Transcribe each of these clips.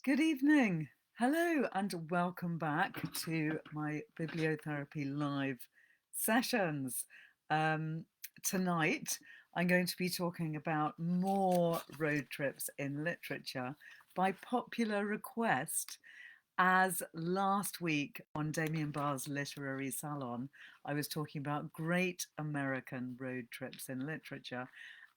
Good evening. Hello, and welcome back to my bibliotherapy live sessions. Um, Tonight, I'm going to be talking about more road trips in literature by popular request. As last week on Damien Barr's Literary Salon, I was talking about great American road trips in literature.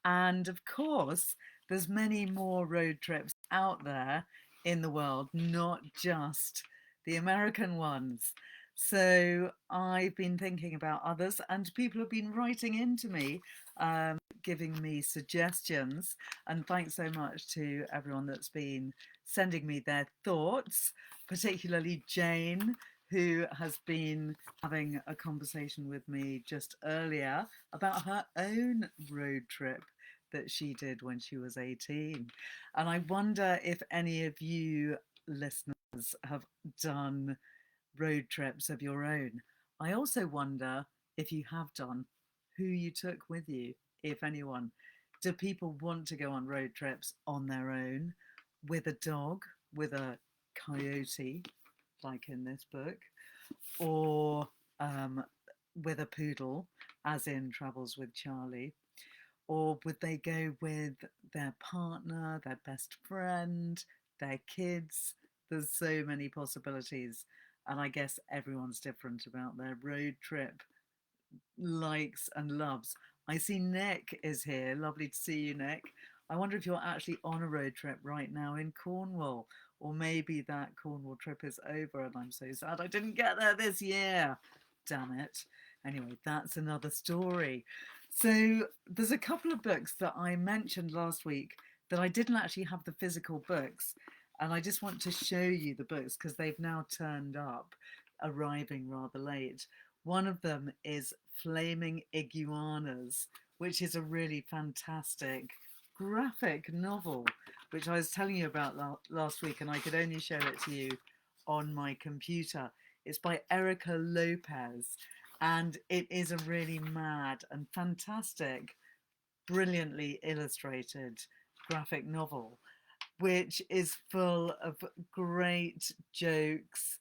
And of course, there's many more road trips out there in the world, not just the American ones. So I've been thinking about others, and people have been writing into me, giving me suggestions. And thanks so much to everyone that's been sending me their thoughts, particularly Jane, who has been having a conversation with me just earlier about her own road trip that she did when she was 18. And I wonder if any of you listeners have done road trips of your own. I also wonder if you have done, who you took with you, if anyone. Do people want to go on road trips on their own with a dog, with a coyote, like in this book, or with a poodle, as in Travels with Charlie? Or would they go with their partner, their best friend, their kids? There's so many possibilities. And I guess everyone's different about their road trip likes and loves. I see Nick is here. Lovely to see you, Nick. I wonder if you're actually on a road trip right now in Cornwall, or maybe that Cornwall trip is over and I'm so sad I didn't get there this year. Damn it. Anyway, that's another story. So there's a couple of books that I mentioned last week that I didn't actually have the physical books. And I just want to show you the books because they've now turned up, arriving rather late. One of them is Flaming Iguanas, which is a really fantastic graphic novel, which I was telling you about last week, and I could only show it to you on my computer. It's by Erica Lopez, and it is a really mad and fantastic, brilliantly illustrated graphic novel, which is full of great jokes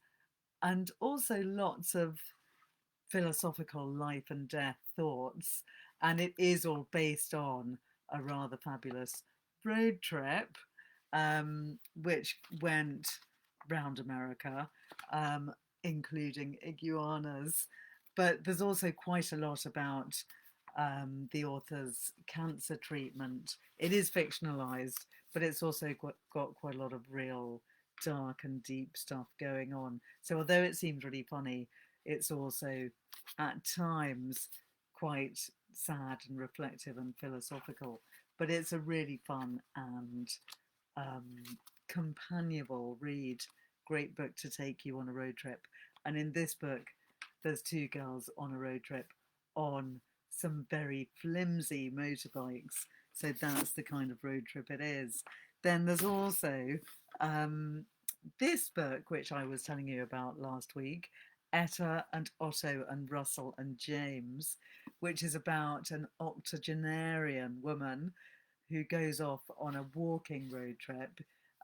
and also lots of philosophical life and death thoughts. And it is all based on a rather fabulous road trip, which went round America, including iguanas. But there's also quite a lot about the author's cancer treatment. It is fictionalized, but it's also got quite a lot of real dark and deep stuff going on. So although it seems really funny, it's also at times quite sad and reflective and philosophical. But it's a really fun and companionable read. Great book to take you on a road trip. And in this book, there's two girls on a road trip on some very flimsy motorbikes. So that's the kind of road trip it is. Then there's also this book, which I was telling you about last week, Etta and Otto and Russell and James, which is about an octogenarian woman who goes off on a walking road trip.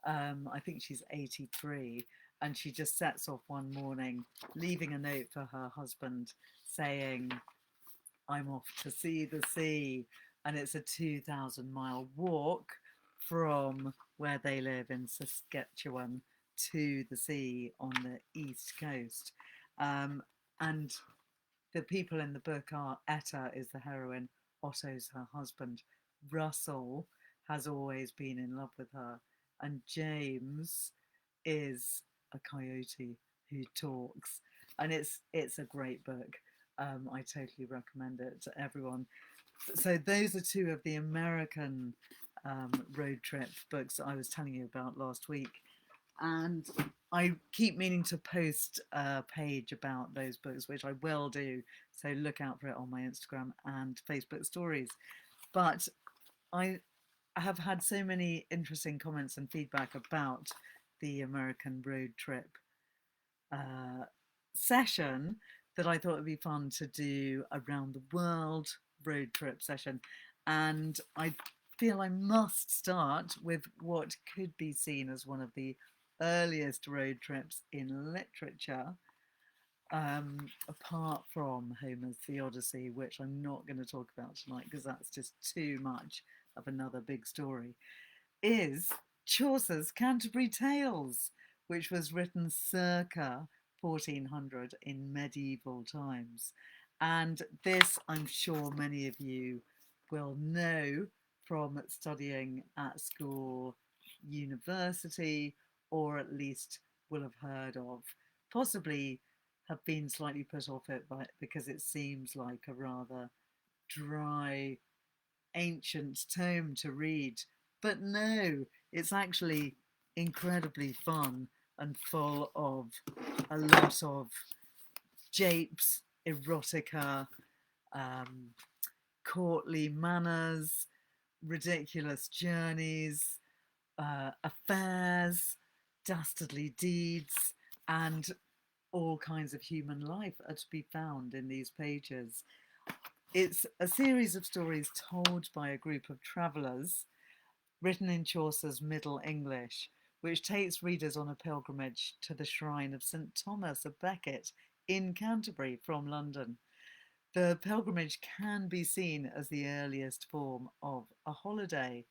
I think she's 83, and she just sets off one morning, leaving a note for her husband saying, I'm off to see the sea. And it's a 2,000-mile walk from where they live in Saskatchewan to the sea on the east coast. And the people in the book are Etta is the heroine, Otto's her husband, Russell has always been in love with her, and James is a coyote who talks. And it's a great book. I totally recommend it to everyone. So those are two of the American road trip books I was telling you about last week. And I keep meaning to post a page about those books, which I will do. So look out for it on my Instagram and Facebook stories. But I have had so many interesting comments and feedback about the American road trip session that I thought it would be fun to do around the world road trip session. And I feel I must start with what could be seen as one of the earliest road trips in literature, apart from Homer's The Odyssey, which I'm not going to talk about tonight because that's just too much of another big story, is Chaucer's Canterbury Tales, which was written circa 1400 in medieval times. And this, I'm sure many of you will know from studying at school, university, or at least will have heard of, possibly have been slightly put off it because it seems like a rather dry, ancient tome to read. But no, it's actually incredibly fun and full of a lot of japes, erotica, um, courtly manners, ridiculous journeys, affairs, dastardly deeds, and all kinds of human life are to be found in these pages. It's a series of stories told by a group of travellers, written in Chaucer's Middle English, which takes readers on a pilgrimage to the shrine of St Thomas of Becket in Canterbury from London. The pilgrimage can be seen as the earliest form of a holiday,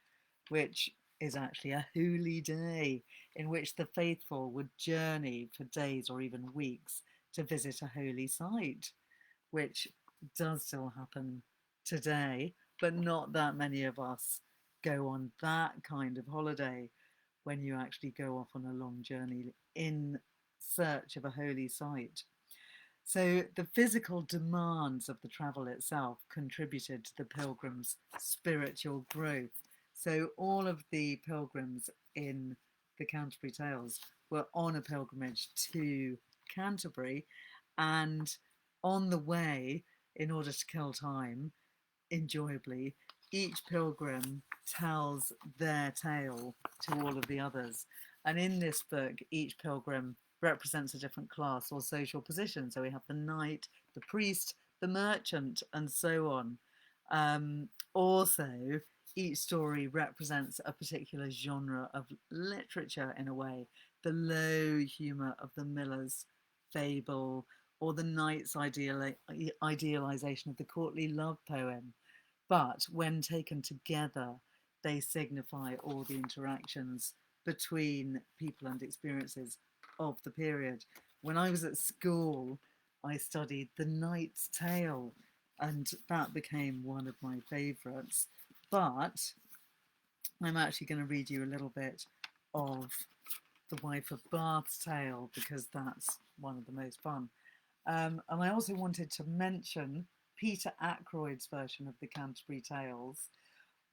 which is actually a holy day in which the faithful would journey for days or even weeks to visit a holy site, which does still happen today, but not that many of us go on that kind of holiday when you actually go off on a long journey in search of a holy site. So the physical demands of the travel itself contributed to the pilgrims' spiritual growth. So all of the pilgrims in the Canterbury Tales were on a pilgrimage to Canterbury, and on the way, in order to kill time enjoyably, each pilgrim tells their tale to all of the others. And in this book, each pilgrim represents a different class or social position. So we have the knight, the priest, the merchant, and so on. Also, each story represents a particular genre of literature in a way. The low humour of the miller's fable, or the knight's idealisation of the courtly love poem. But when taken together, they signify all the interactions between people and experiences of the period. When I was at school, I studied The Knight's Tale, and that became one of my favourites. But I'm actually going to read you a little bit of The Wife of Bath's Tale, because that's one of the most fun. And I also wanted to mention Peter Ackroyd's version of the Canterbury Tales,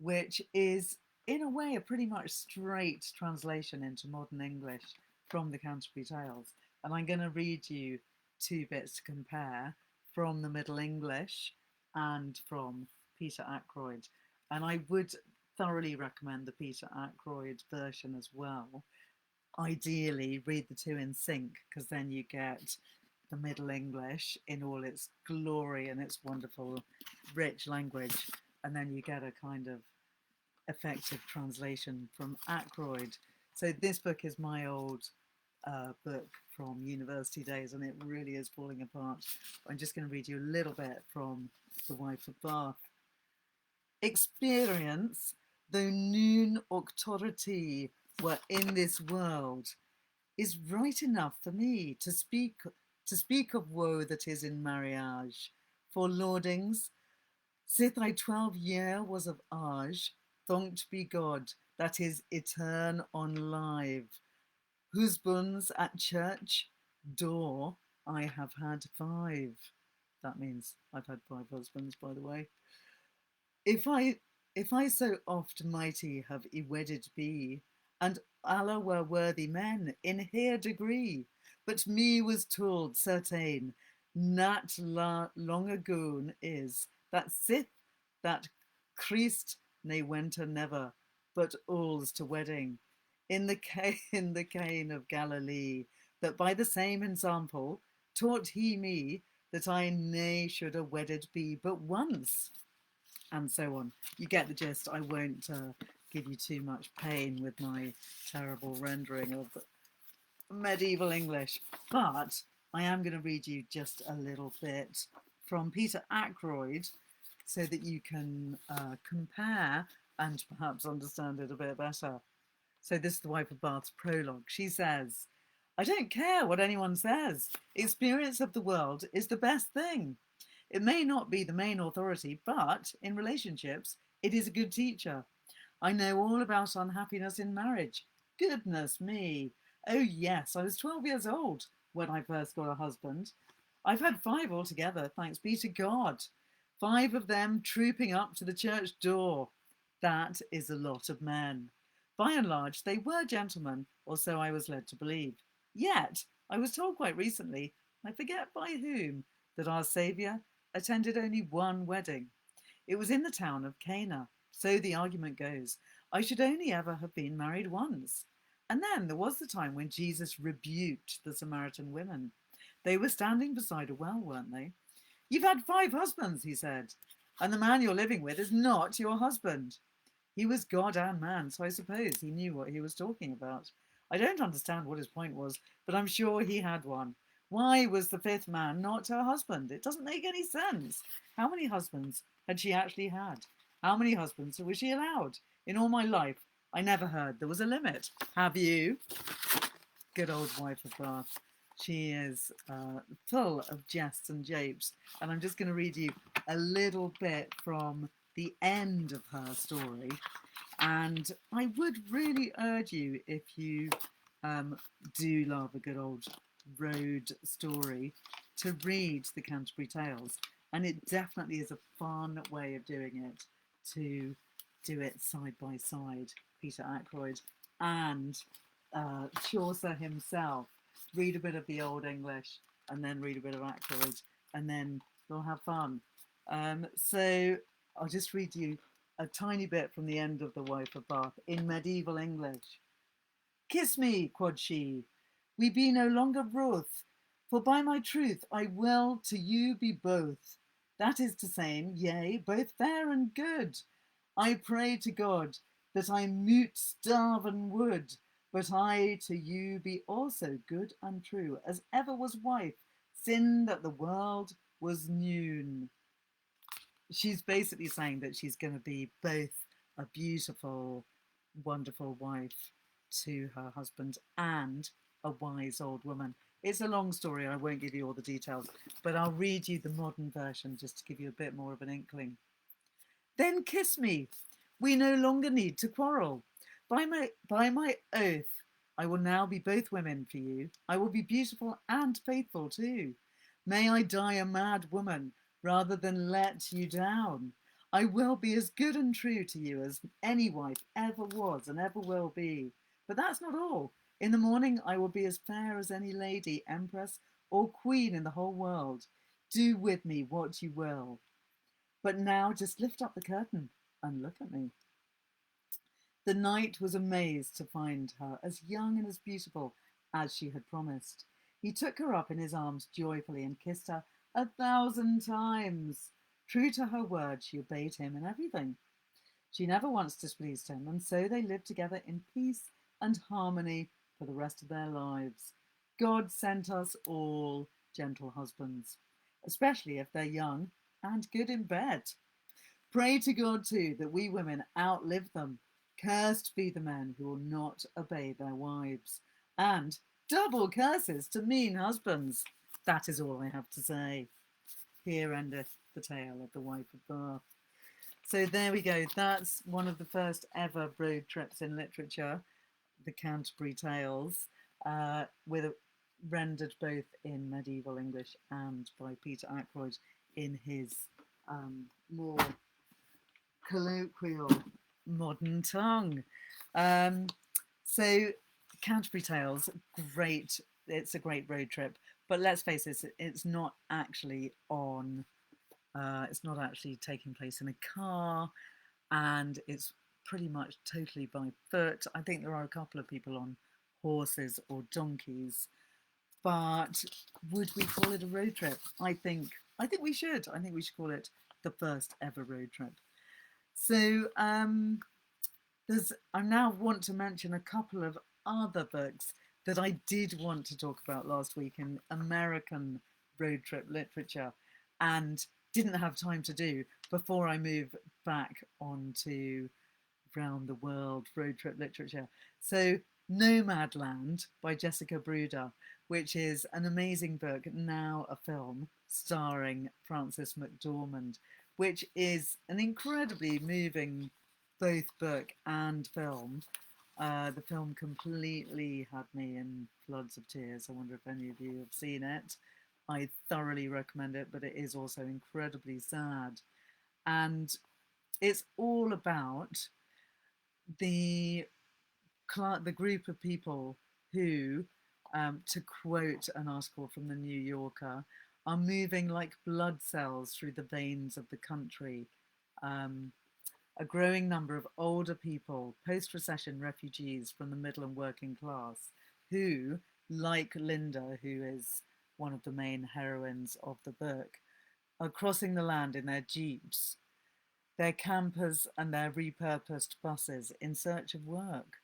which is, in a way, a pretty much straight translation into modern English from the Canterbury Tales. And I'm going to read you two bits to compare from the Middle English and from Peter Ackroyd. And I would thoroughly recommend the Peter Ackroyd version as well. Ideally, read the two in sync, because then you get the Middle English in all its glory and its wonderful, rich language, and then you get a kind of effective translation from Ackroyd. So this book is my old book from university days, and it really is falling apart. I'm just going to read you a little bit from The Wife of Bath. Experience, though noon auctority were in this world, is right enough for me to speak of woe that is in marriage. For lordings, sith I 12 year was of age, thanked be God, that is etern on live. Husbands at church door I have had 5. That means I've had 5 husbands, by the way. If I so oft mighty have y-wedded be, and Allah were worthy men in here degree, but me was told certain, not long ago is, that sith that Christ ne wenter never, but alls to wedding, in the cane of Galilee, that by the same ensample taught he me that I ne should have wedded be but once, and so on. You get the gist. I won't give you too much pain with my terrible rendering medieval English, but I am going to read you just a little bit from Peter Ackroyd so that you can compare and perhaps understand it a bit better. So this is the Wife of Bath's prologue. She says, I don't care what anyone says. Experience of the world is the best thing. It may not be the main authority, but in relationships, it is a good teacher. I know all about unhappiness in marriage. Goodness me. Oh yes, I was 12 years old when I first got a husband. I've had 5 altogether, thanks be to God. 5 of them trooping up to the church door. That is a lot of men. By and large, they were gentlemen, or so I was led to believe. Yet, I was told quite recently, I forget by whom, that our Saviour attended only one wedding. It was in the town of Cana. So the argument goes, I should only ever have been married once. And then there was the time when Jesus rebuked the Samaritan women. They were standing beside a well, weren't they? You've had 5 husbands, he said, and the man you're living with is not your husband. He was God and man, so I suppose he knew what he was talking about. I don't understand what his point was, but I'm sure he had one. Why was the 5th man not her husband? It doesn't make any sense. How many husbands had she actually had? How many husbands was she allowed? In all my life, I never heard there was a limit. Have you? Good old Wife of Bath. She is full of jests and japes. And I'm just going to read you a little bit from the end of her story. And I would really urge you, if you do love a good old road story, to read the Canterbury Tales. And it definitely is a fun way of doing it, to do it side by side, Peter Ackroyd and Chaucer himself. Read a bit of the Old English and then read a bit of Ackroyd, and then you'll have fun. So I'll just read you a tiny bit from the end of The Wife of Bath in medieval English. Kiss me, quod she, we be no longer wroth, for by my truth I will to you be both. That is to say, yea, both fair and good. I pray to God that I mute starven would, but I to you be also good and true, as ever was wife, sin that the world was noon. She's basically saying that she's going to be both a beautiful, wonderful wife to her husband and a wise old woman. It's a long story. I won't give you all the details, but I'll read you the modern version just to give you a bit more of an inkling. Then kiss me. We no longer need to quarrel. By my oath, I will now be both women for you. I will be beautiful and faithful too. May I die a mad woman rather than let you down. I will be as good and true to you as any wife ever was and ever will be. But that's not all. In the morning I will be as fair as any lady, empress, or queen in the whole world. Do with me what you will. But now just lift up the curtain and look at me. The knight was amazed to find her as young and as beautiful as she had promised. He took her up in his arms joyfully and kissed her 1,000 times. True to her word, she obeyed him in everything. She never once displeased him, and so they lived together in peace and harmony for the rest of their lives. God sent us all gentle husbands, especially if they're young and good in bed. Pray to God, too, that we women outlive them. Cursed be the men who will not obey their wives. And double curses to mean husbands. That is all I have to say. Here endeth the tale of the Wife of Bath. So there we go. That's one of the first ever road trips in literature, the Canterbury Tales, rendered both in medieval English and by Peter Ackroyd in his more colloquial modern tongue. So Canterbury Tales, great. It's a great road trip, but let's face it, it's not actually on. It's not actually taking place in a car, and it's pretty much totally by foot. I think there are a couple of people on horses or donkeys, but would we call it a road trip? I think we should. I think we should call it the first ever road trip. So I now want to mention a couple of other books that I did want to talk about last week in American road trip literature and didn't have time to do before I move back onto round the world road trip literature. So, Nomadland by Jessica Bruder, which is an amazing book, now a film starring Frances McDormand, which is an incredibly moving both book and film. The film completely had me in floods of tears. I wonder if any of you have seen it. I thoroughly recommend it, but it is also incredibly sad. And it's all about the the group of people who, to quote an article from the New Yorker, are moving like blood cells through the veins of the country. Um, a growing number of older people, post-recession refugees from the middle and working class, who, like Linda, who is one of the main heroines of the book, are crossing the land in their jeeps, their campers and their repurposed buses in search of work.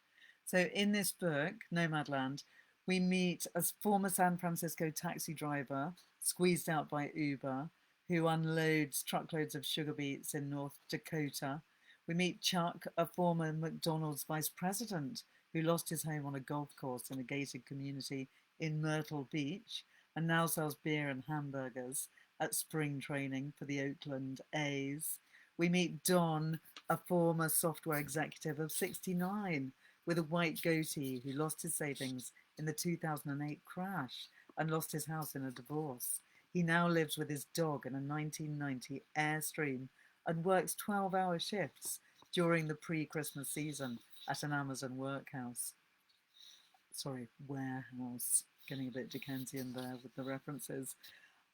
So in this book, Nomadland, we meet a former San Francisco taxi driver squeezed out by Uber who unloads truckloads of sugar beets in North Dakota. We meet Chuck, a former McDonald's vice president who lost his home on a golf course in a gated community in Myrtle Beach and now sells beer and hamburgers at spring training for the Oakland A's. We meet Don, a former software executive of 69 with a white goatee who lost his savings in the 2008 crash and lost his house in a divorce. He now lives with his dog in a 1990 Airstream and works 12-hour shifts during the pre-Christmas season at an Amazon warehouse. Getting a bit Dickensian there with the references.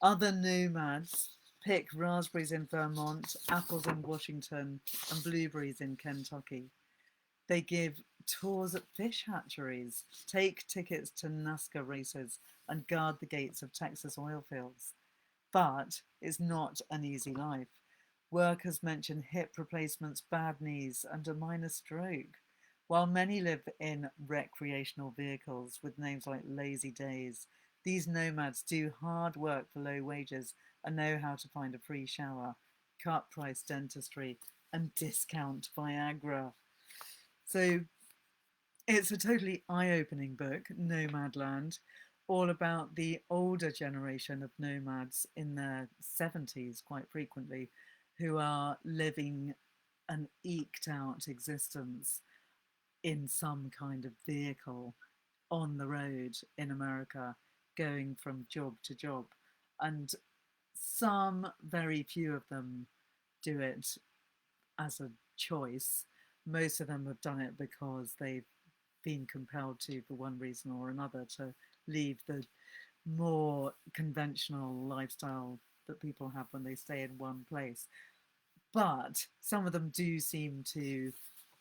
Other nomads pick raspberries in Vermont, apples in Washington, and blueberries in Kentucky. They give tours at fish hatcheries, take tickets to NASCAR races, and guard the gates of Texas oil fields. But it's not an easy life. Workers mention hip replacements, bad knees, and a minor stroke. While many live in recreational vehicles with names like Lazy Days, these nomads do hard work for low wages and know how to find a free shower, cut price dentistry, and discount Viagra. So it's a totally eye-opening book, Nomadland, all about the older generation of nomads in their 70s, quite frequently, who are living an eked out existence in some kind of vehicle on the road in America, going from job to job. And some, very few of them, do it as a choice. Most of them have done it because they've been compelled to, for one reason or another, to leave the more conventional lifestyle that people have when they stay in one place. But some of them do seem to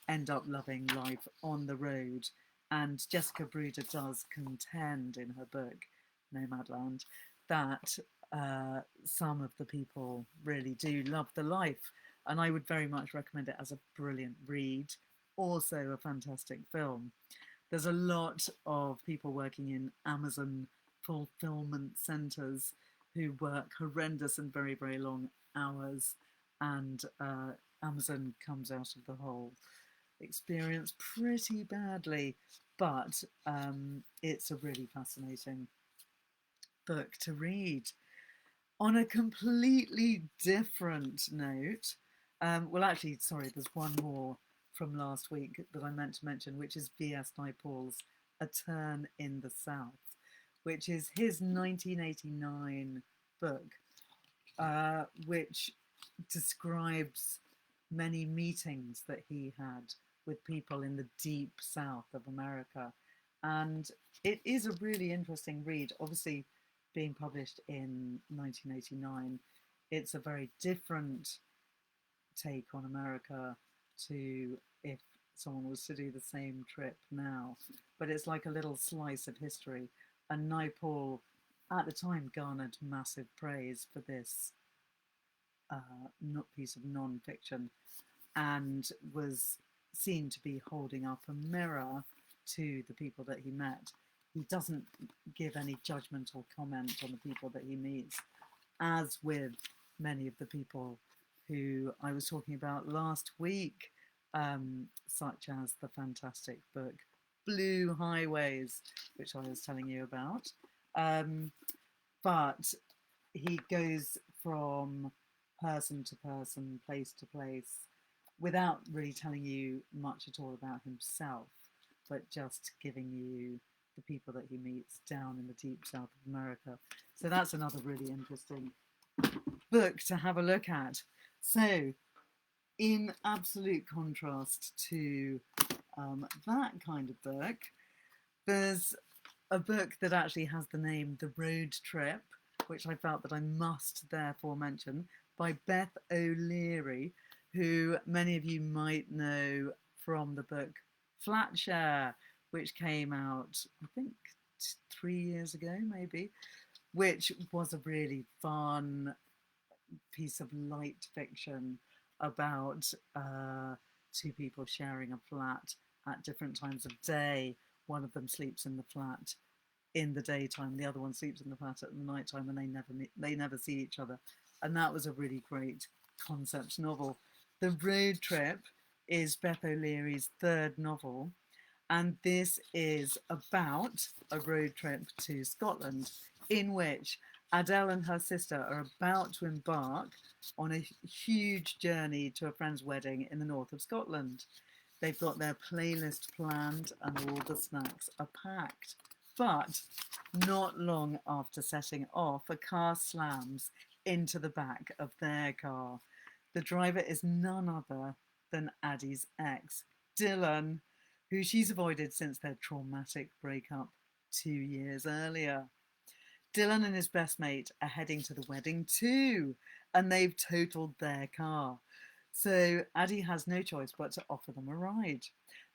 end up loving life on the road. And Jessica Bruder does contend in her book, Nomadland, that some of the people really do love the life. And I would very much recommend it as a brilliant read, also a fantastic film. There's a lot of people working in Amazon fulfillment centres who work horrendous and very, very long hours, and Amazon comes out of the whole experience pretty badly, but it's a really fascinating book to read. On a completely different note, there's one more from last week that I meant to mention, which is V.S. Naipaul's A Turn in the South, which is his 1989 book, which describes many meetings that he had with people in the deep south of America. And it is a really interesting read. Obviously, being published in 1989, it's a very different take on America to if someone was to do the same trip now. But it's like a little slice of history. And Naipaul, at the time, garnered massive praise for this piece of non-fiction and was seen to be holding up a mirror to the people that he met he doesn't give any judgment or comment on the people that he meets, as with many of the people who I was talking about last week, such as the fantastic book Blue Highways, which I was telling you about. But he goes from person to person, place to place, without really telling you much at all about himself, but just giving you the people that he meets down in the deep south of America. So that's another really interesting book to have a look at. So, in absolute contrast to that kind of book, there's a book that actually has the name The Road Trip, which I felt that I must therefore mention, by Beth O'Leary, who many of you might know from the book Flatshare, which came out, I think, 3 years ago, maybe, which was a really fun piece of light fiction about two people sharing a flat at different times of day. One of them sleeps in the flat in the daytime, the other one sleeps in the flat at the night time, and they never see each other. And that was a really great concept novel. The Road Trip is Beth O'Leary's third novel, and this is about a road trip to Scotland in which Adele and her sister are about to embark on a huge journey to a friend's wedding in the north of Scotland. They've got their playlist planned and all the snacks are packed. But not long after setting off, a car slams into the back of their car. The driver is none other than Addie's ex, Dylan, who she's avoided since their traumatic breakup 2 years earlier. Dylan and his best mate are heading to the wedding too, and they've totaled their car. So Addie has no choice but to offer them a ride.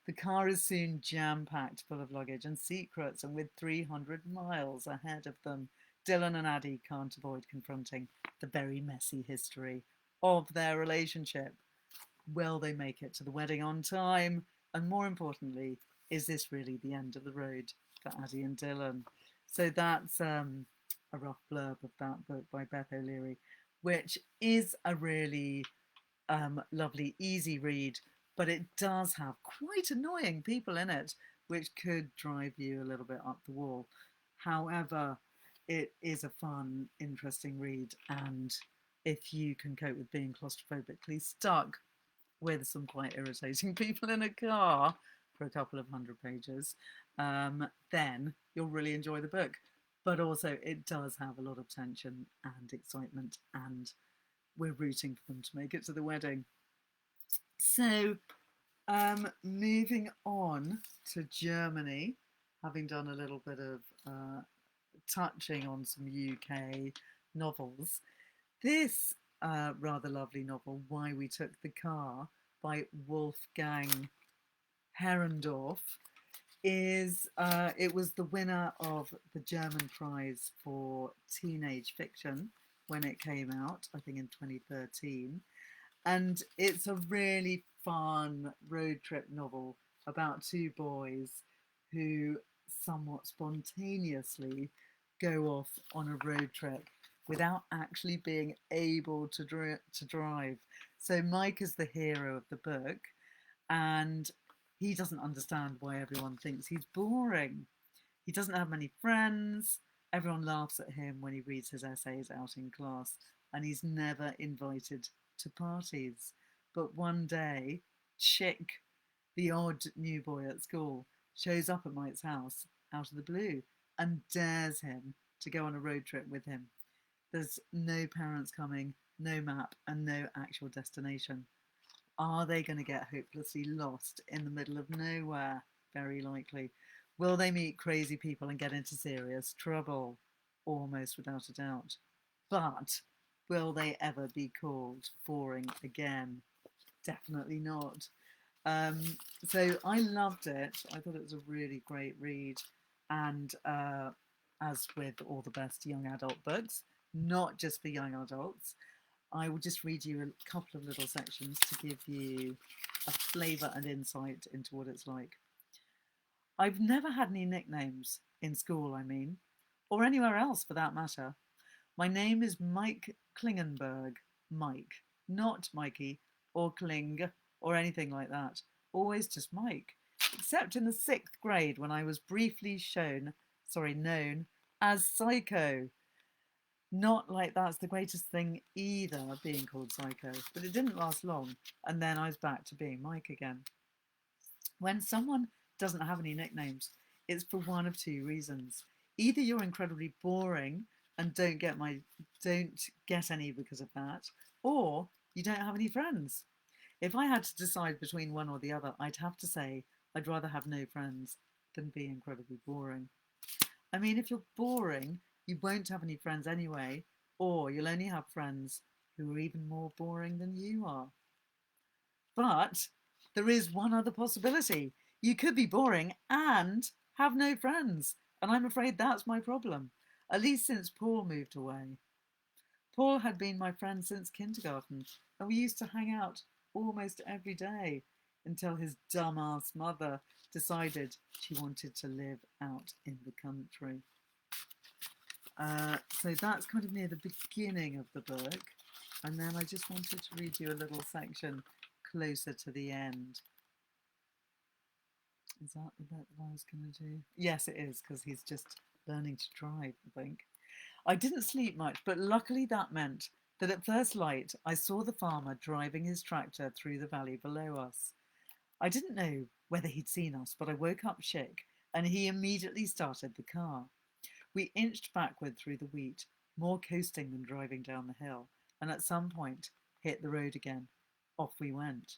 The car is soon jam-packed full of luggage and secrets, and with 300 miles ahead of them, Dylan and Addie can't avoid confronting the very messy history of their relationship. Will they make it to the wedding on time? And more importantly, is this really the end of the road for Addie and Dylan? So that's a rough blurb of that book by Beth O'Leary, which is a really lovely, easy read, but it does have quite annoying people in it, which could drive you a little bit up the wall. However, it is a fun, interesting read, and if you can cope with being claustrophobically stuck with some quite irritating people in a car for a couple of 100 pages, then you'll really enjoy the book. But also, it does have a lot of tension and excitement, and we're rooting for them to make it to the wedding. So, moving on to Germany, having done a little bit of touching on some UK novels, this rather lovely novel, Why We Took the Car, by Wolfgang Herrendorf, is it was the winner of the German prize for teenage fiction when it came out, I think in 2013. And it's a really fun road trip novel about two boys who somewhat spontaneously go off on a road trip without actually being able to drive. So Mike is the hero of the book, and he doesn't understand why everyone thinks he's boring. He doesn't have many friends. Everyone laughs at him when he reads his essays out in class, and he's never invited to parties. But one day, Chick, the odd new boy at school, shows up at Mike's house out of the blue and dares him to go on a road trip with him. There's no parents coming, no map, and no actual destination. Are they going to get hopelessly lost in the middle of nowhere? Very likely. Will they meet crazy people and get into serious trouble? Almost without a doubt. But will they ever be called boring again? Definitely not. So I loved it. I thought it was a really great read. And as with all the best young adult books, not just for young adults, I will just read you a couple of little sections to give you a flavour and insight into what it's like. I've never had any nicknames in school, I mean, or anywhere else for that matter. My name is Mike Klingenberg. Mike, not Mikey or Kling or anything like that. Always just Mike. Except in the 6th grade when I was briefly known as Psycho. Not like that's the greatest thing either, being called Psycho, but it didn't last long, and then I was back to being Mike again. When someone doesn't have any nicknames, it's for one of two reasons. Either you're incredibly boring and don't get any because of that, or you don't have any friends. If I had to decide between one or the other, I'd have to say I'd rather have no friends than be incredibly boring. I mean, if you're boring, you won't have any friends anyway, or you'll only have friends who are even more boring than you are. But there is one other possibility. You could be boring and have no friends, and I'm afraid that's my problem, at least since Paul moved away. Paul had been my friend since kindergarten, and we used to hang out almost every day until his dumbass mother decided she wanted to live out in the country. So that's kind of near the beginning of the book, and then I just wanted to read you a little section closer to the end. Is that the bit that I was going to do? Yes, it is, because he's just learning to drive, I think. I didn't sleep much, but luckily that meant that at first light I saw the farmer driving his tractor through the valley below us. I didn't know whether he'd seen us, but I woke up Chick, and he immediately started the car. We inched backward through the wheat, more coasting than driving down the hill, and at some point hit the road again. Off we went.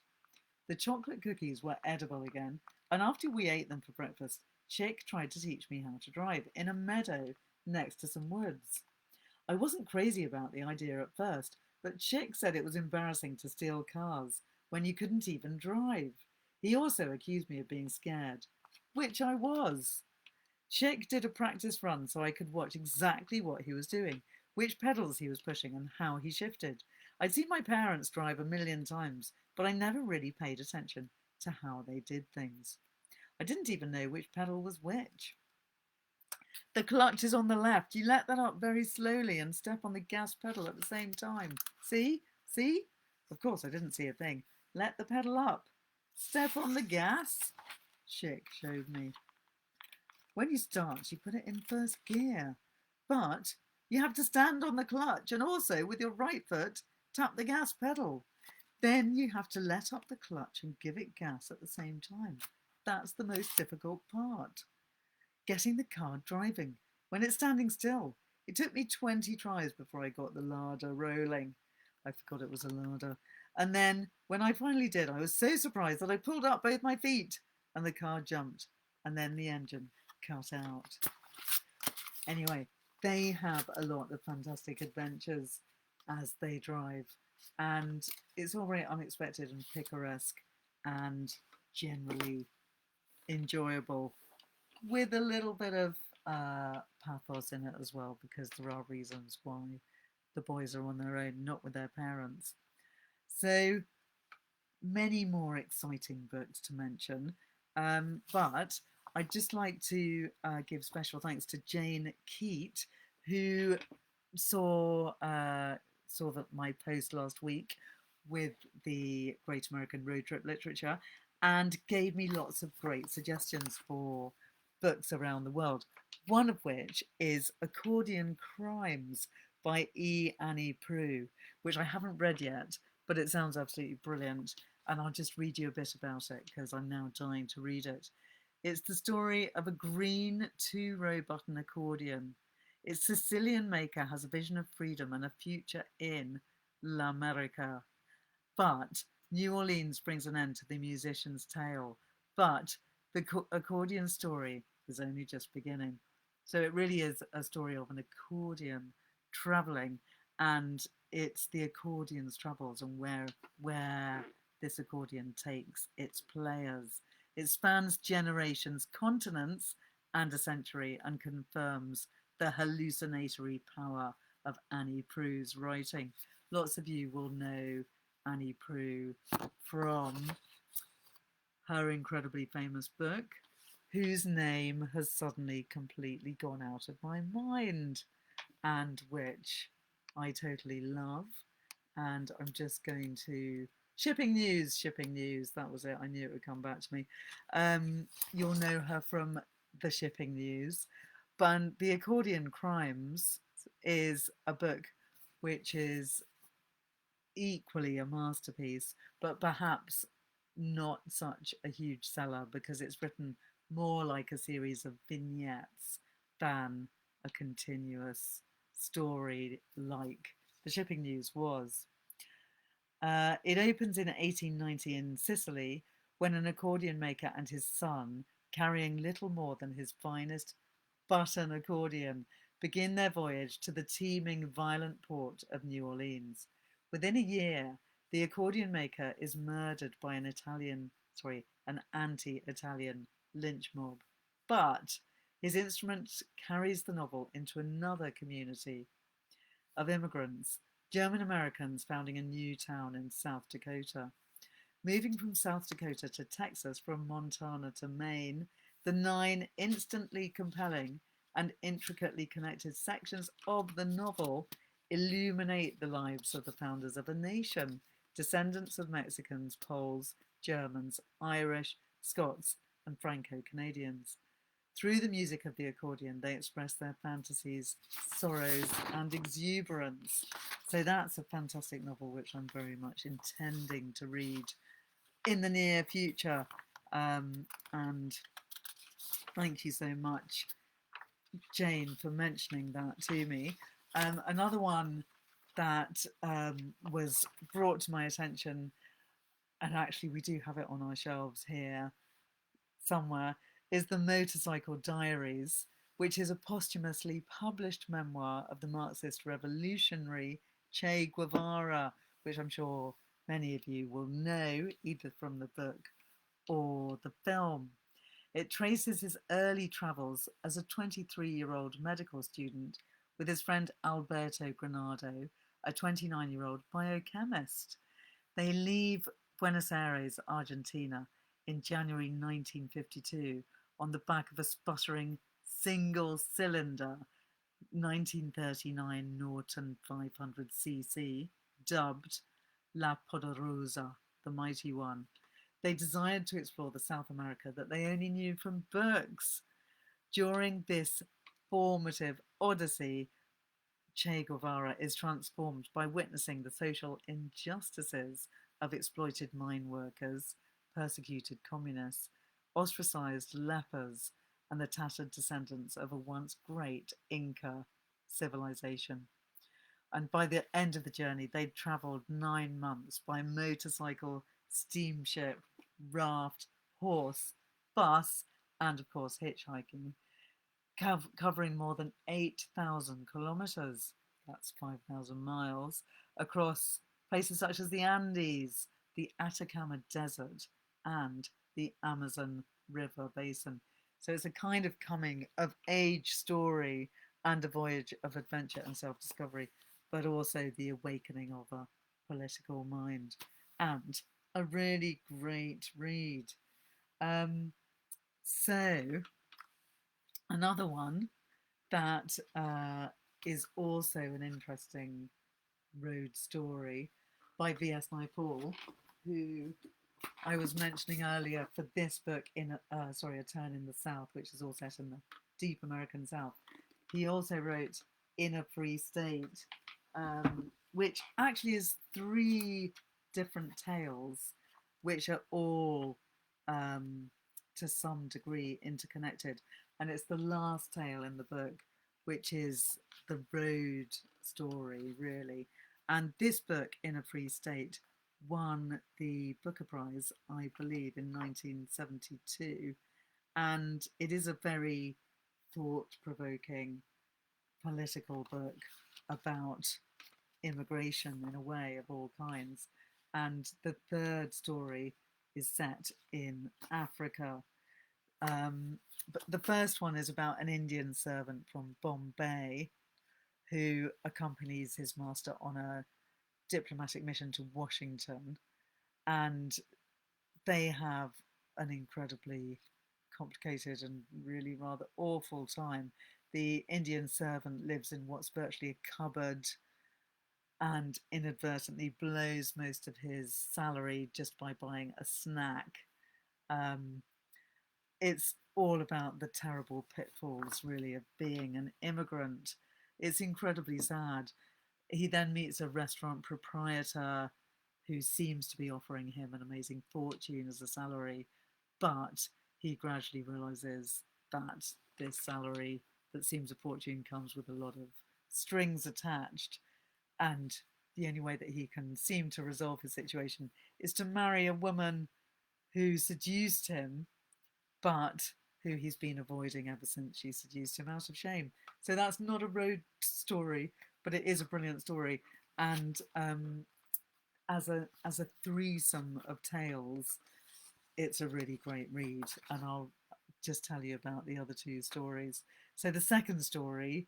The chocolate cookies were edible again, and after we ate them for breakfast, Chick tried to teach me how to drive in a meadow next to some woods. I wasn't crazy about the idea at first, but Chick said it was embarrassing to steal cars when you couldn't even drive. He also accused me of being scared, which I was. Chick did a practice run so I could watch exactly what he was doing, which pedals he was pushing and how he shifted. I'd seen my parents drive a million times, but I never really paid attention to how they did things. I didn't even know which pedal was which. The clutch is on the left. You let that up very slowly and step on the gas pedal at the same time. See? See? Of course, I didn't see a thing. Let the pedal up. Step on the gas. Chick showed me. When you start, you put it in first gear. But you have to stand on the clutch and also, with your right foot, tap the gas pedal. Then you have to let up the clutch and give it gas at the same time. That's the most difficult part. Getting the car driving when it's standing still. It took me 20 tries before I got the larder rolling. I forgot it was a larder. And then, when I finally did, I was so surprised that I pulled up both my feet and the car jumped. And then the engine cut out. Anyway, they have a lot of fantastic adventures as they drive. And it's all very unexpected and picaresque and generally enjoyable, with a little bit of pathos in it as well, because there are reasons why the boys are on their own, not with their parents. So many more exciting books to mention, but I'd just like to give special thanks to Jane Keat, who saw that my post last week with the Great American Road Trip Literature and gave me lots of great suggestions for books around the world, one of which is Accordion Crimes by E. Annie Proulx, which I haven't read yet, but it sounds absolutely brilliant, and I'll just read you a bit about it because I'm now dying to read it. It's the story of a green 2-row button accordion. Its Sicilian maker has a vision of freedom and a future in L'America. But New Orleans brings an end to the musician's tale. But the accordion story is only just beginning. So it really is a story of an accordion travelling, and it's the accordion's troubles and where this accordion takes its players. It spans generations, continents, and a century, and confirms the hallucinatory power of Annie Proulx's writing. Lots of you will know Annie Proulx from her incredibly famous book, whose name has suddenly completely gone out of my mind, and which I totally love. And I'm just going to shipping news. That was it. I knew it would come back to me. You'll know her from the shipping news, but the Accordion Crimes is a book which is equally a masterpiece, but perhaps not such a huge seller because it's written more like a series of vignettes than a continuous story like the shipping news was. It opens in 1890 in Sicily when an accordion maker and his son, carrying little more than his finest button accordion, begin their voyage to the teeming, violent port of New Orleans. Within a year, the accordion maker is murdered by an anti-Italian lynch mob. But his instrument carries the novel into another community of immigrants, German Americans founding a new town in South Dakota. Moving from South Dakota to Texas, from Montana to Maine, the 9 instantly compelling and intricately connected sections of the novel illuminate the lives of the founders of a nation, descendants of Mexicans, Poles, Germans, Irish, Scots, and Franco-Canadians. Through the music of the accordion, they express their fantasies, sorrows, and exuberance. So that's a fantastic novel, which I'm very much intending to read in the near future. And thank you so much, Jane, for mentioning that to me. Another one that was brought to my attention, and actually we do have it on our shelves here somewhere, is the Motorcycle Diaries, which is a posthumously published memoir of the Marxist revolutionary Che Guevara, which I'm sure many of you will know either from the book or the film. It traces his early travels as a 23-year-old medical student with his friend Alberto Granado, a 29-year-old biochemist. They leave Buenos Aires, Argentina, in January 1952 on the back of a sputtering single-cylinder 1939 Norton 500cc, dubbed La Poderosa, the Mighty One. They desired to explore the South America that they only knew from books. During this formative odyssey, Che Guevara is transformed by witnessing the social injustices of exploited mine workers, persecuted communists, ostracized lepers, and the tattered descendants of a once great Inca civilization. And by the end of the journey, they'd travelled 9 months by motorcycle, steamship, raft, horse, bus, and of course hitchhiking, covering more than 8,000 kilometres, that's 5,000 miles, across places such as the Andes, the Atacama Desert, and the Amazon River Basin. So it's a kind of coming of age story and a voyage of adventure and self-discovery, but also the awakening of a political mind, and a really great read. So another one that is also an interesting road story by V.S. Naipaul, who I was mentioning earlier for this book in A Turn in the South, which is all set in the deep American South. He also wrote In a Free State, which actually is 3 different tales, which are all to some degree interconnected. And it's the last tale in the book, which is the road story, really. And this book, In a Free State, won the Booker Prize, I believe, in 1972. And it is a very thought-provoking political book about immigration in a way of all kinds. And the third story is set in Africa. But the first one is about an Indian servant from Bombay who accompanies his master on a diplomatic mission to Washington, and they have an incredibly complicated and really rather awful time. The Indian servant lives in what's virtually a cupboard and inadvertently blows most of his salary just by buying a snack. Um, it's all about the terrible pitfalls, really, of being an immigrant. It's incredibly sad. He then meets a restaurant proprietor who seems to be offering him an amazing fortune as a salary, but he gradually realizes that this salary that seems a fortune comes with a lot of strings attached, and the only way that he can seem to resolve his situation is to marry a woman who seduced him, but who he's been avoiding ever since she seduced him out of shame. So that's not a road story, but it is a brilliant story. And as a threesome of tales, it's a really great read. And I'll just tell you about the other two stories. So the second story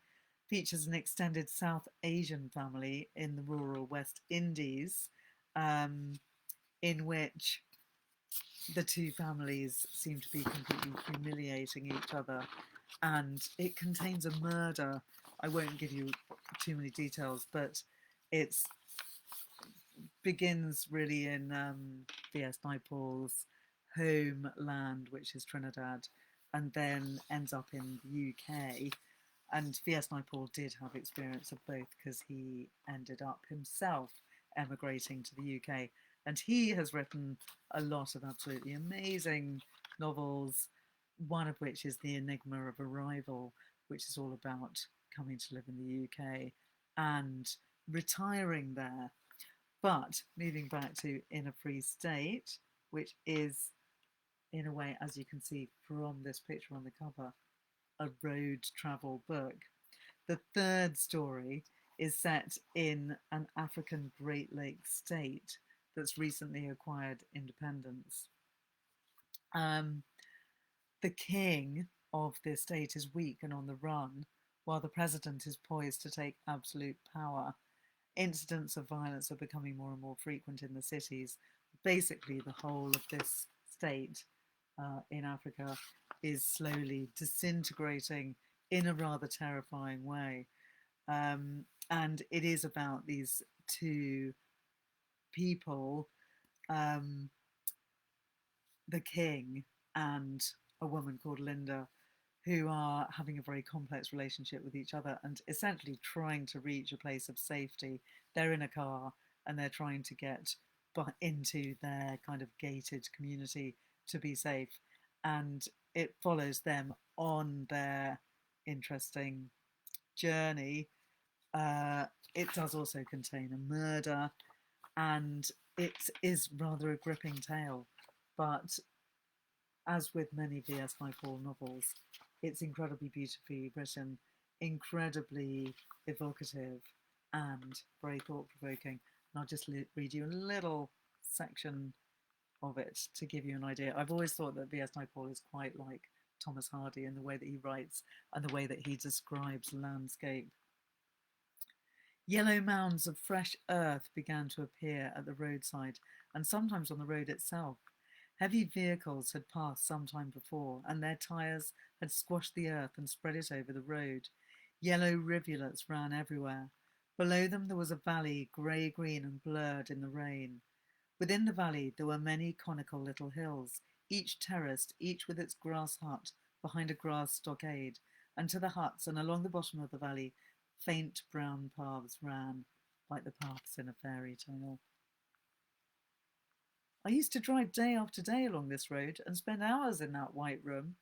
features an extended South Asian family in the rural West Indies, in which the two families seem to be completely humiliating each other, and it contains a murder. I won't give you too many details, but it begins really in V.S. Naipaul's homeland, which is Trinidad, and then ends up in the UK. And V.S. Naipaul did have experience of both because he ended up himself emigrating to the UK. And he has written a lot of absolutely amazing novels, one of which is The Enigma of Arrival, which is all about coming to live in the UK and retiring there. But moving back to In a Free State, which is, in a way, as you can see from this picture on the cover, a road travel book. The third story is set in an African Great Lakes state that's recently acquired independence. The king of this state is weak and on the run, while the president is poised to take absolute power. Incidents of violence are becoming more and more frequent in the cities. Basically, the whole of this state in Africa is slowly disintegrating in a rather terrifying way. And it is about these two people, the king and a woman called Linda, who are having a very complex relationship with each other and essentially trying to reach a place of safety. They're in a car and they're trying to get into their kind of gated community to be safe. And it follows them on their interesting journey. It does also contain a murder, and it is rather a gripping tale. But as with many V.S. Naipaul novels, it's incredibly beautifully written, incredibly evocative, and very thought-provoking. And I'll just read you a little section of it to give you an idea. I've always thought that V.S. Naipaul is quite like Thomas Hardy in the way that he writes and the way that he describes landscape. Yellow mounds of fresh earth began to appear at the roadside and sometimes on the road itself. Heavy vehicles had passed some time before, and their tyres had squashed the earth and spread it over the road. Yellow rivulets ran everywhere. Below them there was a valley, grey-green and blurred in the rain. Within the valley there were many conical little hills, each terraced, each with its grass hut behind a grass stockade, and to the huts and along the bottom of the valley faint brown paths ran, like the paths in a fairy tale. I used to drive day after day along this road and spend hours in that white room.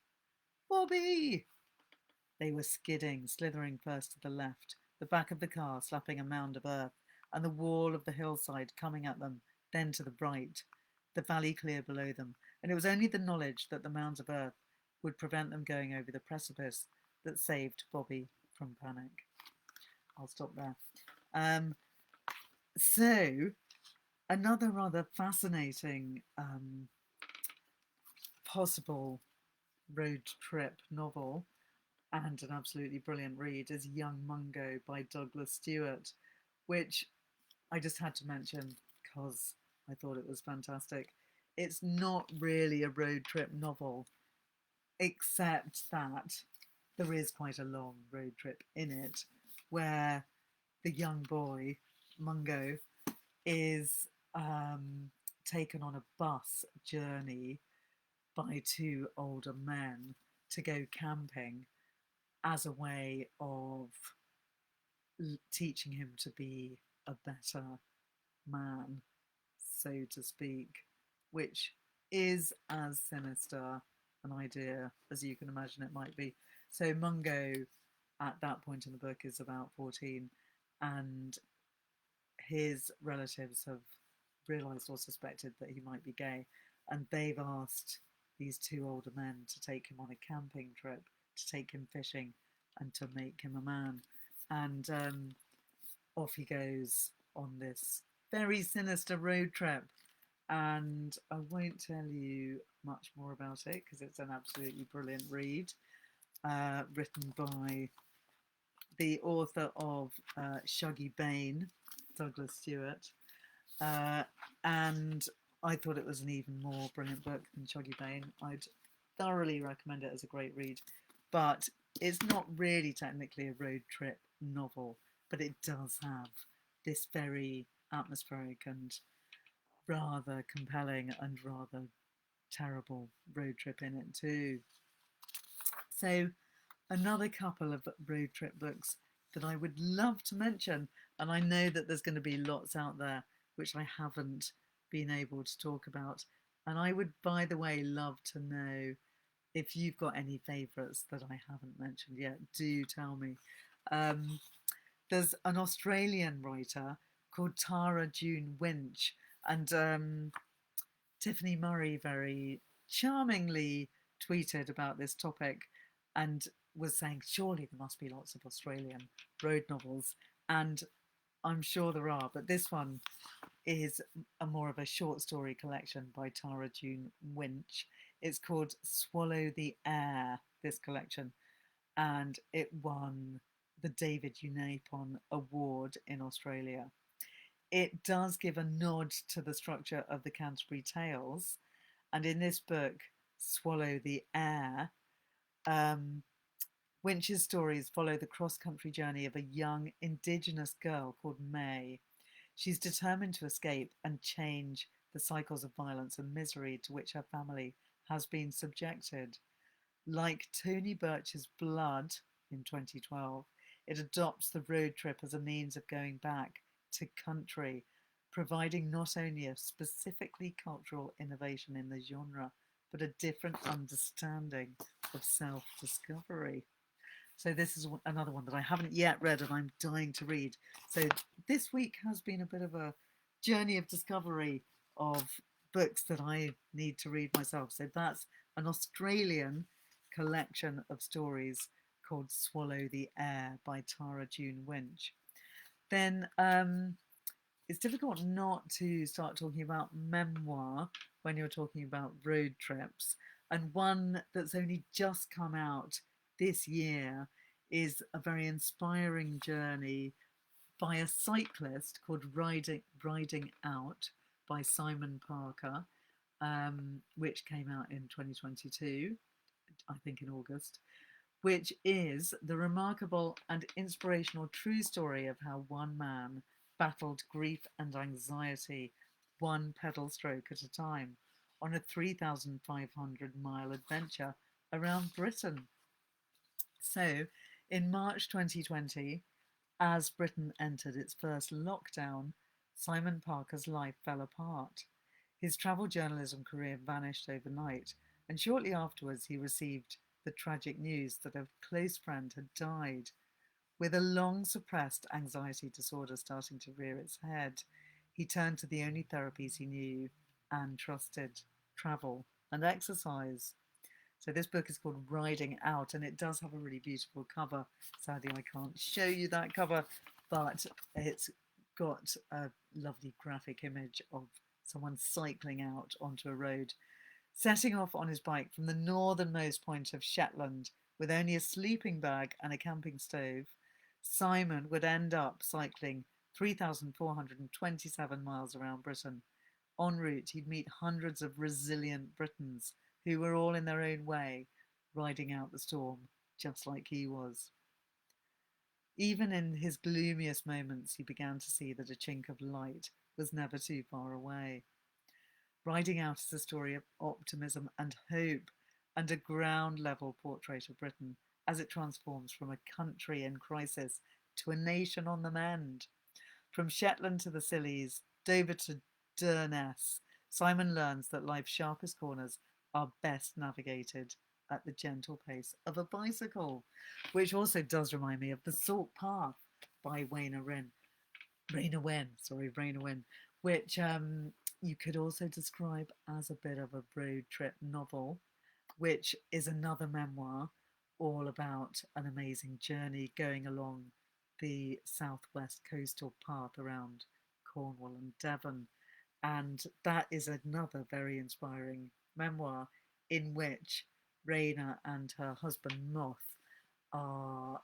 Bobby! They were skidding, slithering first to the left, the back of the car slapping a mound of earth, and the wall of the hillside coming at them, then to the right, the valley clear below them, and it was only the knowledge that the mounds of earth would prevent them going over the precipice that saved Bobby from panic. I'll stop there. So, another rather fascinating possible road trip novel and an absolutely brilliant read is Young Mungo by Douglas Stewart, which I just had to mention because I thought it was fantastic. It's not really a road trip novel. except that there is quite a long road trip in it where the young boy, Mungo, is taken on a bus journey by two older men to go camping as a way of teaching him to be a better man, so to speak, which is as sinister an idea as you can imagine it might be. So Mungo, at that point in the book, is about 14, and his relatives have realised or suspected that he might be gay, and they've asked these two older men to take him on a camping trip, to take him fishing, and to make him a man. And off he goes on this very sinister road trip. And I won't tell you much more about it because it's an absolutely brilliant read, written by the author of Shuggie Bain, Douglas Stewart. And I thought it was an even more brilliant book than Shuggie Bain. I'd thoroughly recommend it as a great read. But it's not really technically a road trip novel, but it does have this very atmospheric and rather compelling and rather terrible road trip in it too. So another couple of road trip books that I would love to mention, and I know that there's going to be lots out there which I haven't been able to talk about, and I would, by the way, love to know if you've got any favourites that I haven't mentioned yet. Do tell me. There's an Australian writer called Tara June Winch, and Tiffany Murray very charmingly tweeted about this topic and was saying, surely there must be lots of Australian road novels. And I'm sure there are, but this one is more of a short story collection by Tara June Winch. It's called Swallow the Air, this collection, and it won the David Unaipon Award in Australia. It does give a nod to the structure of the Canterbury Tales, and in this book, Swallow the Air, Winch's stories follow the cross-country journey of a young Indigenous girl called May. She's determined to escape and change the cycles of violence and misery to which her family has been subjected. Like Tony Birch's Blood in 2012, it adopts the road trip as a means of going back to country, providing not only a specifically cultural innovation in the genre, but a different understanding of self-discovery. So this is another one that I haven't yet read and I'm dying to read. So this week has been a bit of a journey of discovery of books that I need to read myself. So that's an Australian collection of stories called Swallow the Air by Tara June Winch. Then it's difficult not to start talking about memoir when you're talking about road trips. And one that's only just come out this year is a very inspiring journey by a cyclist called Riding Out by Simon Parker, which came out in 2022, I think in August, which is the remarkable and inspirational true story of how one man battled grief and anxiety one pedal stroke at a time on a 3,500-mile adventure around Britain. So, in March 2020, as Britain entered its first lockdown, Simon Parker's life fell apart. His travel journalism career vanished overnight, and shortly afterwards he received the tragic news that a close friend had died. With a long suppressed anxiety disorder starting to rear its head, he turned to the only therapies he knew and trusted: travel and exercise. So this book is called Riding Out, and it does have a really beautiful cover. Sadly, I can't show you that cover, but it's got a lovely graphic image of someone cycling out onto a road, setting off on his bike from the northernmost point of Shetland with only a sleeping bag and a camping stove. Simon would end up cycling 3,427 miles around Britain. En route, he'd meet hundreds of resilient Britons who were all in their own way riding out the storm just like he was. Even in his gloomiest moments, he began to see that a chink of light was never too far away. Riding Out is a story of optimism and hope and a ground level portrait of Britain as it transforms from a country in crisis to a nation on the mend. From Shetland to the Scillies, Dover to Durness, Simon learns that life's sharpest corners are best navigated at the gentle pace of a bicycle, which also does remind me of The Salt Path by Raina Wen, which you could also describe as a bit of a road trip novel, which is another memoir all about an amazing journey going along the southwest coastal path around Cornwall and Devon. And that is another very inspiring memoir in which Raina and her husband Moth are,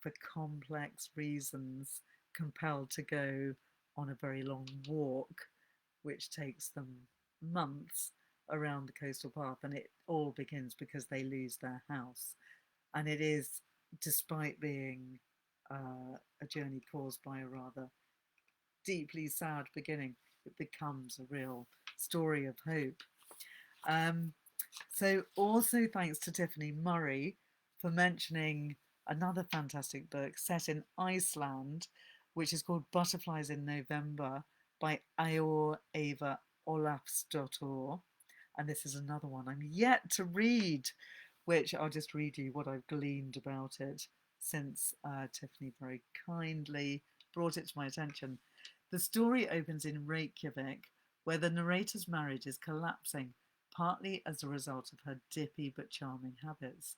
for complex reasons, compelled to go on a very long walk, which takes them months around the coastal path. And it all begins because they lose their house. And it is, despite being a journey caused by a rather deeply sad beginning, it becomes a real story of hope. So also thanks to Tiffany Murray for mentioning another fantastic book set in Iceland, which is called Butterflies in November by Aor Eva Olafsdottir. And this is another one I'm yet to read, which I'll just read you what I've gleaned about it since Tiffany very kindly brought it to my attention. The story opens in Reykjavik, where the narrator's marriage is collapsing, partly as a result of her dippy but charming habits.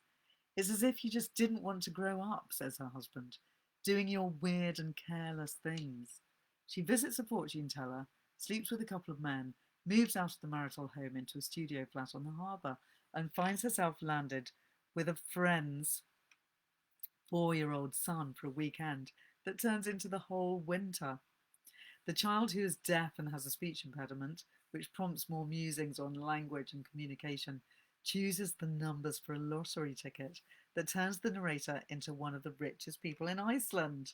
It's as if you just didn't want to grow up, says her husband, doing your weird and careless things. She visits a fortune teller, sleeps with a couple of men, moves out of the marital home into a studio flat on the harbour, and finds herself landed with a friend's 4-year-old son for a weekend that turns into the whole winter. The child, who is deaf and has a speech impediment, which prompts more musings on language and communication, chooses the numbers for a lottery ticket that turns the narrator into one of the richest people in Iceland.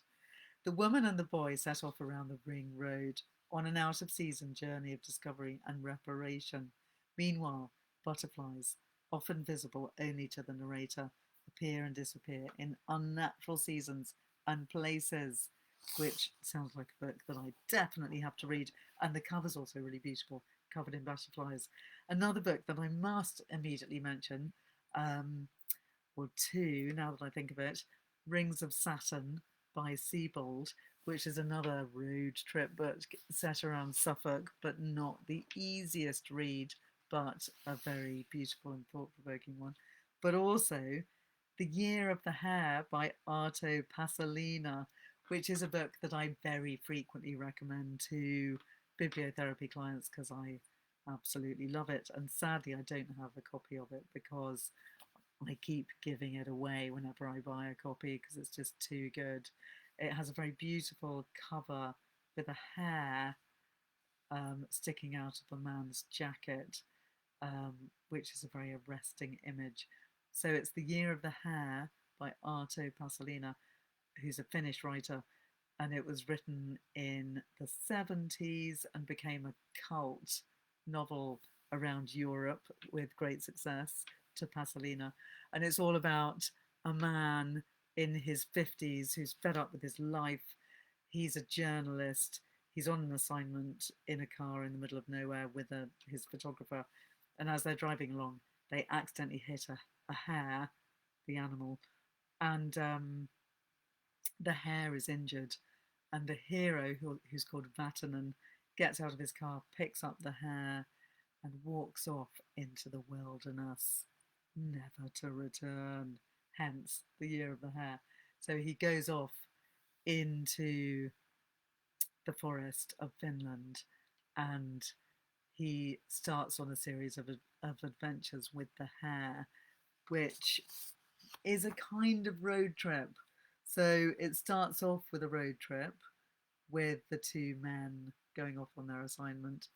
The woman and the boy set off around the ring road on an out-of-season journey of discovery and reparation. Meanwhile, butterflies, often visible only to the narrator, appear and disappear in unnatural seasons and places, which sounds like a book that I definitely have to read. And the cover's also really beautiful, covered in butterflies. Another book that I must immediately mention, or two, now that I think of it, Rings of Saturn by Siebold, which is another road trip book set around Suffolk, but not the easiest read, but a very beautiful and thought-provoking one. But also The Year of the Hare by Arto Passolina, which is a book that I very frequently recommend to bibliotherapy clients because I absolutely love it. And sadly, I don't have a copy of it because I keep giving it away whenever I buy a copy because it's just too good. It has a very beautiful cover with a hare sticking out of a man's jacket, which is a very arresting image. So it's The Year of the Hare by Arto Passolina, who's a Finnish writer, and it was written in the 70s and became a cult novel around Europe with great success to Passolina. And it's all about a man in his 50s who's fed up with his life. He's a journalist. He's on an assignment in a car in the middle of nowhere with his photographer. And as they're driving along, they accidentally hit a hare, the animal, and the hare is injured. And the hero, who's called Vatanen, gets out of his car, picks up the hare, and walks off into the wilderness, never to return. Hence, The Year of the Hare. So he goes off into the forest of Finland and he starts on a series of adventures with the hare, which is a kind of road trip. So it starts off with a road trip with the two men going off on their assignment.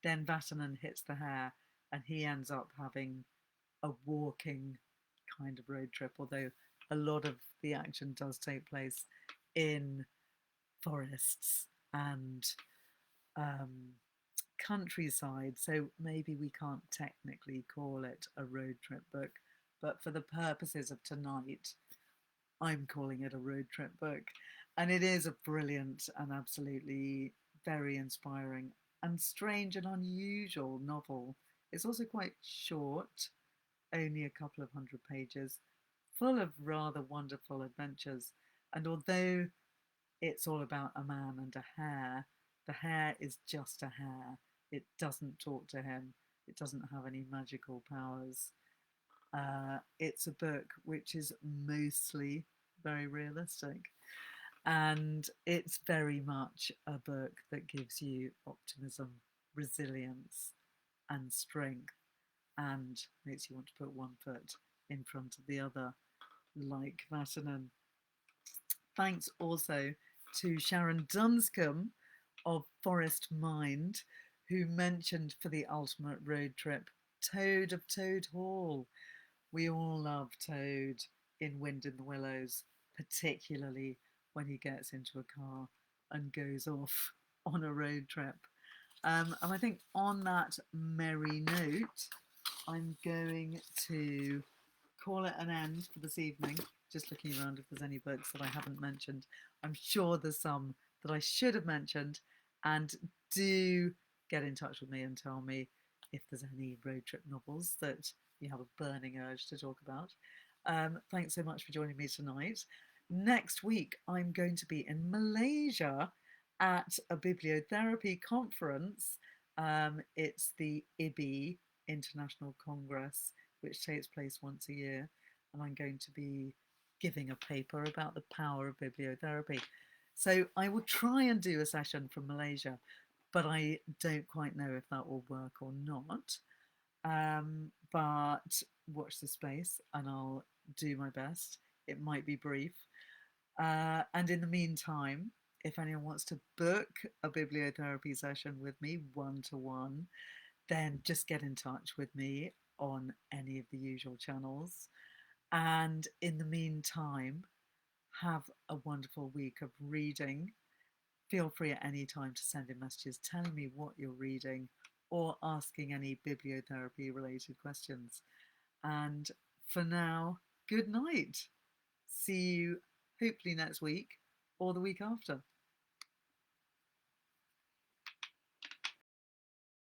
Then Vatanen hits the hare and he ends up having a walking kind of road trip, although a lot of the action does take place in forests and um, countryside. So maybe we can't technically call it a road trip book, but for the purposes of tonight, I'm calling it a road trip book. And it is a brilliant and absolutely very inspiring and strange and unusual novel. It's also quite short, only a couple of hundred pages, full of rather wonderful adventures. And although it's all about a man and a hare, the hare is just a hare. It doesn't talk to him, it doesn't have any magical powers. It's a book which is mostly very realistic. And it's very much a book that gives you optimism, resilience, and strength, and makes you want to put one foot in front of the other, like Vatanen. Thanks also to Sharon Dunscombe of Forest Mind, who mentioned for the ultimate road trip Toad of Toad Hall. We all love Toad in Wind in the Willows, particularly when he gets into a car and goes off on a road trip. And I think on that merry note, I'm going to call it an end for this evening. Just looking around if there's any books that I haven't mentioned. I'm sure there's some that I should have mentioned. And do get in touch with me and tell me if there's any road trip novels that you have a burning urge to talk about. Thanks so much for joining me tonight. Next week, I'm going to be in Malaysia at a bibliotherapy conference. It's the IBI International Congress, which takes place once a year, and I'm going to be giving a paper about the power of bibliotherapy. So I will try and do a session from Malaysia, but I don't quite know if that will work or not. But watch the space and I'll do my best. It might be brief. And in the meantime, if anyone wants to book a bibliotherapy session with me one-to-one, then just get in touch with me on any of the usual channels. And in the meantime, have a wonderful week of reading. Feel free at any time to send in messages telling me what you're reading or asking any bibliotherapy related questions. And for now, good night. See you hopefully next week or the week after.